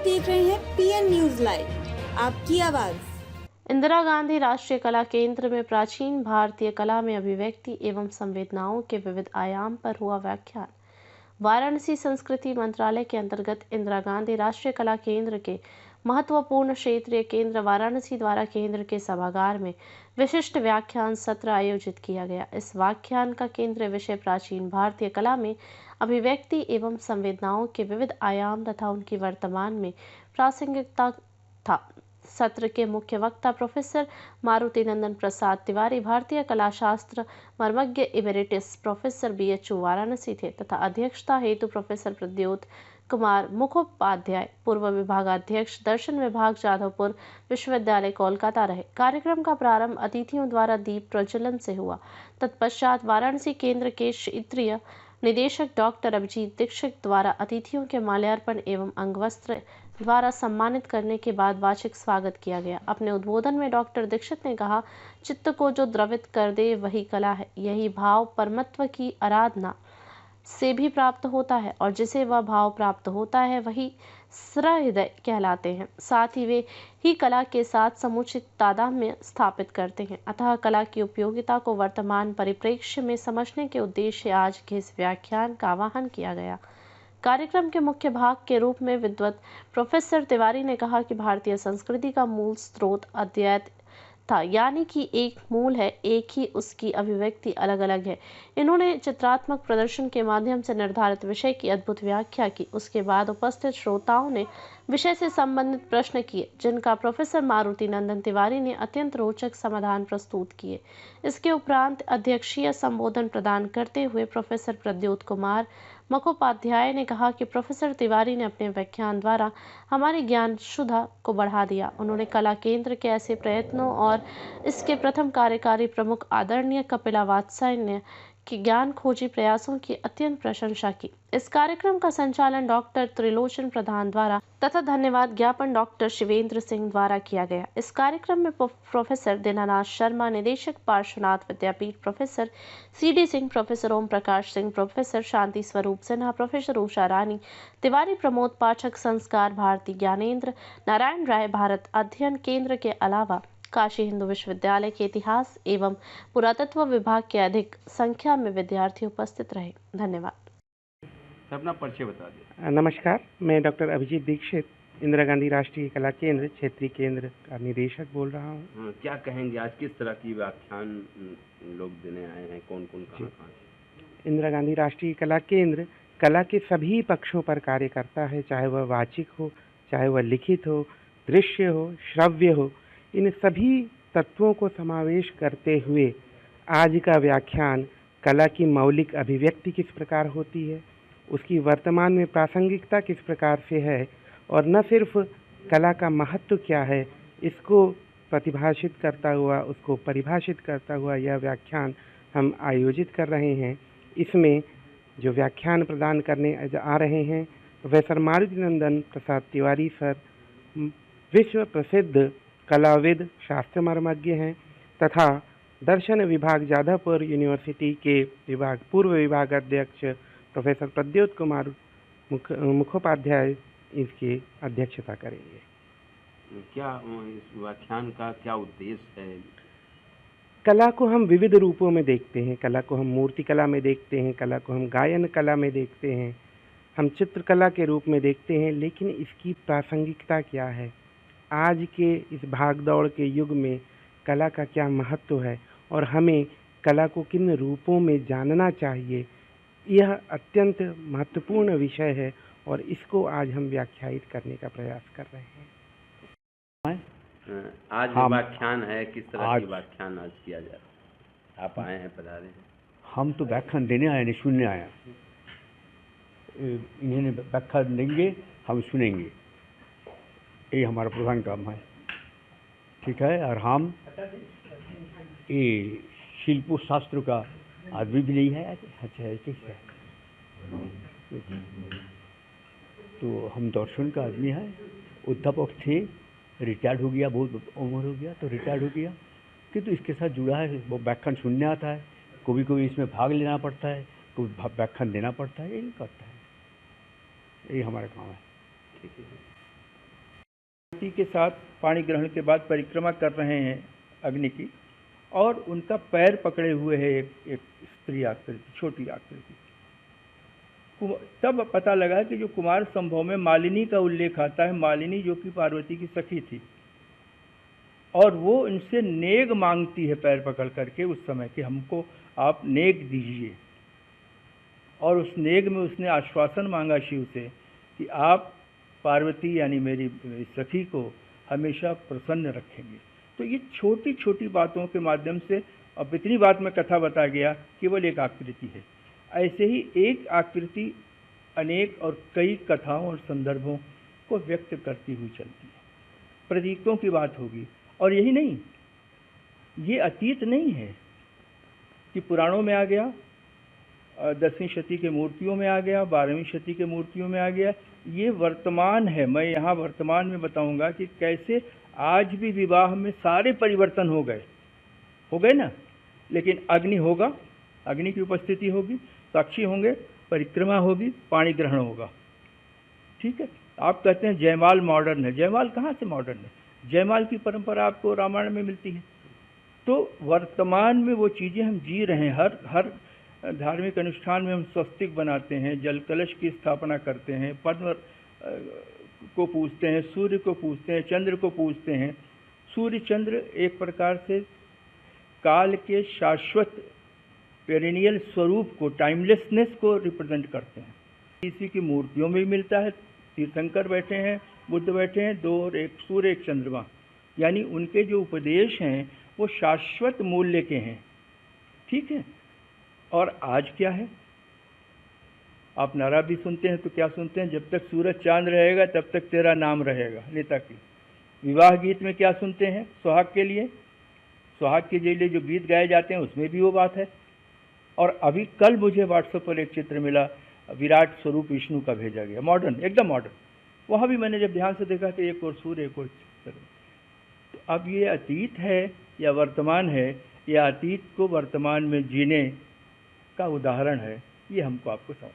देख रहे हैं पीएन न्यूज लाइव, आपकी आवाज। इंदिरा गांधी राष्ट्रीय कला केंद्र में प्राचीन भारतीय कला में अभिव्यक्ति एवं संवेदनाओं के विविध आयाम पर हुआ व्याख्यान। वाराणसी संस्कृति मंत्रालय के अंतर्गत इंदिरा गांधी राष्ट्रीय कला केंद्र के महत्वपूर्ण क्षेत्रीय केंद्र वाराणसी द्वारा केंद्र के सभागार में विशिष्ट व्याख्यान सत्र आयोजित किया गया। इस व्याख्यान का केंद्रीय विषय प्राचीन भारतीय कला में अभिव्यक्ति एवं संवेदनाओं के विविध आयाम तथा उनकी वर्तमान में प्रासंगिकता था। सत्र के मुख्य वक्ता प्रोफेसर मारुति नंदन प्रसाद तिवारी, भारतीय कला शास्त्र मर्मज्ञ इमेरिटस प्रोफेसर BHU वाराणसी थे तथा अध्यक्षता हेतु प्रोफेसर प्रद्योत कुमार मुखोपाध्याय, पूर्व विभागाध्यक्ष दर्शन विभाग, जाधवपुर विश्वविद्यालय, कोलकाता रहे। कार्यक्रम का प्रारंभ अतिथियों द्वारा दीप प्रज्वलन से हुआ। तत्पश्चात वाराणसी केंद्र के क्षेत्रीय निदेशक डॉक्टर अभिजीत दीक्षित द्वारा अतिथियों के माल्यार्पण एवं अंगवस्त्र द्वारा सम्मानित करने के बाद वाचिक स्वागत किया गया। अपने उद्बोधन में डॉक्टर दीक्षित ने कहा, चित्त को जो द्रवित कर दे वही कला है। यही भाव परमत्व की आराधना से भी प्राप्त होता है और जिसे वह भाव प्राप्त होता है वही सहृदय कहलाते हैं। साथ ही वे ही कला के साथ समुचित तादात्म्य स्थापित करते हैं। अतः कला की उपयोगिता को वर्तमान परिप्रेक्ष्य में समझने के उद्देश्य आज के इस व्याख्यान का आह्वान किया गया। कार्यक्रम के मुख्य भाग के रूप में विद्वत प्रोफेसर तिवारी ने कहा कि भारतीय संस्कृति का मूल स्रोत अद्वैत था, यानी कि एक मूल है, एक ही उसकी अभिव्यक्ति अलग अलग है। इन्होंने चित्रात्मक प्रदर्शन के माध्यम से निर्धारित विषय की अद्भुत व्याख्या की। उसके बाद उपस्थित श्रोताओं ने विषय से संबंधित प्रश्न किए, जिनका प्रोफेसर मारुति नंदन तिवारी ने अत्यंत रोचक समाधान प्रस्तुत किए। इसके उपरांत अध्यक्षीय संबोधन प्रदान करते हुए प्रोफेसर प्रद्योत कुमार मुखोपाध्याय ने कहा कि प्रोफेसर तिवारी ने अपने व्याख्यान द्वारा हमारी ज्ञान शुद्धा को बढ़ा दिया। उन्होंने कला केंद्र के ऐसे प्रयत्नों और इसके प्रथम कार्यकारी प्रमुख आदरणीय कपिला वात्सल्य के ज्ञान खोजी प्रयासों की अत्यंत प्रशंसा की। इस कार्यक्रम का संचालन डॉक्टर त्रिलोचन प्रधान द्वारा तथा धन्यवाद ज्ञापन डॉक्टर शिवेंद्र सिंह द्वारा किया गया। इस कार्यक्रम में प्रोफेसर दीनानाथ शर्मा, निदेशक पार्श्वनाथ विद्यापीठ, professor CD Singh, professor Om Prakash Singh, professor Shanti Swarup Sinha, professor Usha रानी तिवारी, प्रमोद पाठक, संस्कार भारती, ज्ञानेंद्र नारायण राय, भारत अध्ययन केंद्र के अलावा काशी हिंदू विश्वविद्यालय के इतिहास एवं पुरातत्व विभाग के अधिक संख्या में विद्यार्थी उपस्थित रहे। धन्यवाद। अपना परिचय बता दें। नमस्कार, मैं डॉक्टर अभिजीत दीक्षित, इंदिरा गांधी राष्ट्रीय कला केंद्र क्षेत्रीय केंद्र का निदेशक बोल रहा हूँ। क्या कहेंगे, आज किस तरह की व्याख्यान लोग देने आए हैं, कौन कौन कहाँ से? इंदिरा गांधी राष्ट्रीय कला केंद्र कला के सभी पक्षों पर कार्य करता है, चाहे वह वाचिक हो, चाहे वह लिखित हो, दृश्य हो, श्रव्य हो। इन सभी तत्वों को समावेश करते हुए आज का व्याख्यान कला की मौलिक अभिव्यक्ति किस प्रकार होती है, उसकी वर्तमान में प्रासंगिकता किस प्रकार से है और न सिर्फ कला का महत्व क्या है, इसको प्रतिभाषित करता हुआ, उसको परिभाषित करता हुआ यह व्याख्यान हम आयोजित कर रहे हैं। इसमें जो व्याख्यान प्रदान करने आ रहे हैं प्रोफेसर मारुति नंदन प्रसाद तिवारी सर, विश्व प्रसिद्ध कलाविद, शास्त्र मर्मज्ञ हैं तथा दर्शन विभाग जाधवपुर यूनिवर्सिटी के पूर्व विभागाध्यक्ष प्रोफेसर प्रद्योत कुमार मुखोपाध्याय इसकी अध्यक्षता करेंगे। क्या इस व्याख्यान का क्या उद्देश्य है? कला को हम विविध रूपों में देखते हैं। कला को हम मूर्ति कला में देखते हैं, कला को हम गायन कला में देखते हैं, हम चित्रकला के रूप में देखते हैं, लेकिन इसकी प्रासंगिकता क्या है, आज के इस भागदौड़ के युग में कला का क्या महत्व है और हमें कला को किन रूपों में जानना चाहिए, यह अत्यंत महत्वपूर्ण विषय है और इसको आज हम व्याख्यायित करने का प्रयास कर रहे हैं। आज व्याख्यान है, किस तरह की व्याख्यान आज किया जा रहा है? आप आए हैं, पधारे हैं। हम तो व्याख्यान देने आए, नहीं सुनने आए। इन्होंने व्याख्यान देंगे, हम सुनेंगे, ये हमारा प्रधान काम है, ठीक है। और हम ये शिल्प शास्त्र का आदमी भी नहीं है। अच्छा, ठीक है। तो हम दर्शन का आदमी है। अध्यापक थे, रिटायर्ड हो गया, बहुत उम्र हो गया तो रिटायर्ड हो गया, किंतु इसके साथ जुड़ा है। वो व्याख्यान सुनने आता है, कभी कभी इसमें भाग लेना पड़ता है, कभी व्याख्यान देना पड़ता है, यही करता है, यही हमारा काम है। ठीक है। पार्वती के साथ पाणी ग्रहण के बाद परिक्रमा कर रहे हैं अग्नि की, और उनका पैर पकड़े हुए है एक स्त्री आकृति, छोटी आकृति। तब पता लगा कि जो कुमार संभव में मालिनी का उल्लेख आता है, मालिनी जो कि पार्वती की सखी थी, और वो इनसे नेग मांगती है पैर पकड़ करके उस समय कि हमको आप नेग दीजिए, और उस नेग में उसने आश्वासन मांगा शिव से कि आप पार्वती यानी मेरी सखी को हमेशा प्रसन्न रखेंगे। तो ये छोटी छोटी बातों के माध्यम से, अब इतनी बात में कथा बता गया, केवल एक आकृति है। ऐसे ही एक आकृति अनेक और कई कथाओं और संदर्भों को व्यक्त करती हुई चलती है। प्रतीकों की बात होगी, और यही नहीं, ये अतीत नहीं है कि पुराणों में आ गया, 10वीं शती के मूर्तियों में आ गया, 12वीं शती के मूर्तियों में आ गया। ये वर्तमान है। मैं यहाँ वर्तमान में बताऊंगा कि कैसे आज भी विवाह में सारे परिवर्तन हो गए ना, लेकिन अग्नि होगा, अग्नि की उपस्थिति होगी, साक्षी होंगे, परिक्रमा होगी, पाणी ग्रहण होगा। ठीक है। आप कहते हैं जयमाल मॉडर्न है, जयमाल कहाँ से मॉडर्न है? जयमाल की परंपरा आपको रामायण में मिलती है। तो वर्तमान में वो चीज़ें हम जी रहे हैं। हर धार्मिक अनुष्ठान में हम स्वस्तिक बनाते हैं, जल कलश की स्थापना करते हैं, पद्म को पूजते हैं, सूर्य को पूजते हैं, चंद्र को पूजते हैं। सूर्य चंद्र एक प्रकार से काल के शाश्वत पेरिनियल स्वरूप को, टाइमलेसनेस को रिप्रेजेंट करते हैं। इसी की मूर्तियों में भी मिलता है। तीर्थंकर बैठे हैं, बुद्ध बैठे हैं, दो और एक सूर्य एक चंद्रमा, यानी उनके जो उपदेश हैं वो शाश्वत मूल्य के हैं। ठीक है। और आज क्या है? आप नारा भी सुनते हैं तो क्या सुनते हैं? जब तक सूरज चांद रहेगा तब तक तेरा नाम रहेगा, नेता की। विवाह गीत में क्या सुनते हैं? सुहाग के लिए, सुहाग के लिए जो गीत गाए जाते हैं उसमें भी वो बात है। और अभी कल मुझे व्हाट्सएप पर एक चित्र मिला, विराट स्वरूप विष्णु का भेजा गया, मॉडर्न, एकदम मॉडर्न। वहाँ भी मैंने जब ध्यान से देखा कि एक और सूर्य एक और चित्र। तो अब ये अतीत है या वर्तमान है, या अतीत को वर्तमान में जीने का उदाहरण है, ये हमको आपको समझ